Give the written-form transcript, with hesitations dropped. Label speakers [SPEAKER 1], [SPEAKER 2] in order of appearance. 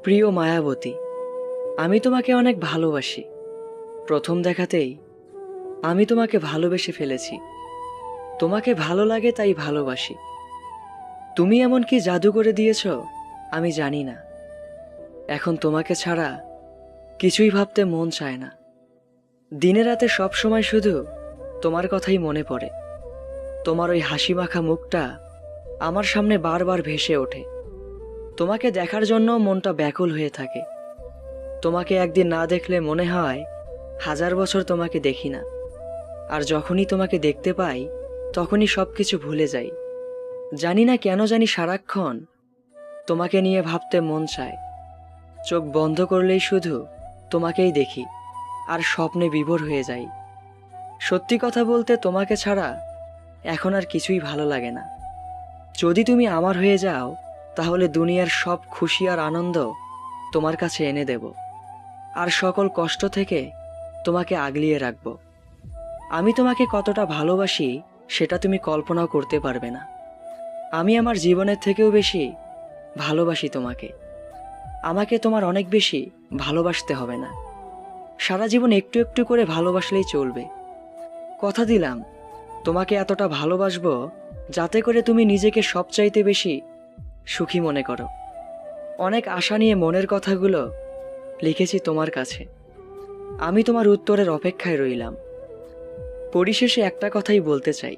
[SPEAKER 1] প্রিয় মায়াবতী, আমি তোমাকে অনেক ভালোবাসি। প্রথম দেখাতেই আমি তোমাকে ভালোবেসে ফেলেছি। তোমাকে ভালো লাগে তাই ভালোবাসি। তুমি এমন কি জাদু করে দিয়েছ আমি জানি না। এখন তোমাকে ছাড়া কিছুই ভাবতে মন চায় না। দিনে রাতে সব সময় শুধু তোমার কথাই মনে পড়ে। তোমার ওই হাসি মাখা মুখটা আমার সামনে বারবার ভেসে ওঠে। তোমাকে দেখার জন্য মনটা ব্যাকুল হয়ে থাকে। তোমাকে একদিন না দেখলে মনে হয় 1000 বছর তোমাকে দেখি না। আর যখনই তোমাকে দেখতে পাই তখনই সবকিছু ভুলে যাই। জানি না কেন জানি সারাক্ষণ তোমাকে নিয়ে ভাবতে মন চায়। চোখ বন্ধ করলেই শুধু তোমাকেই দেখি আর স্বপ্নে বিভোর হয়ে যাই। সত্যি কথা বলতে তোমাকে ছাড়া এখন আর কিছুই ভালো লাগে না। যদি তুমি আমার হয়ে যাও তাহলে দুনিয়ার সব খুশি আর আনন্দ তোমার কাছে এনে দেব, আর সকল কষ্ট থেকে তোমাকে আগলিয়ে রাখব। আমি তোমাকে কতটা ভালোবাসি সেটা তুমি কল্পনাও করতে পারবে না। আমি আমার জীবনের থেকেও বেশি ভালোবাসি তোমাকে। আমাকে তোমার অনেক বেশি ভালোবাসতে হবে না। সারা জীবন একটু একটু করে ভালোবাসলেই চলবে। কথা দিলাম তোমাকে এতটা ভালোবাসবো যাতে করে তুমি নিজেকে সবচাইতে বেশি সুখী মনে করো। অনেক আশা নিয়ে মনের কথাগুলো লিখেছি তোমার কাছে। আমি তোমার উত্তরের অপেক্ষায় রইলাম। পরিশেষে একটা কথাই বলতে চাই,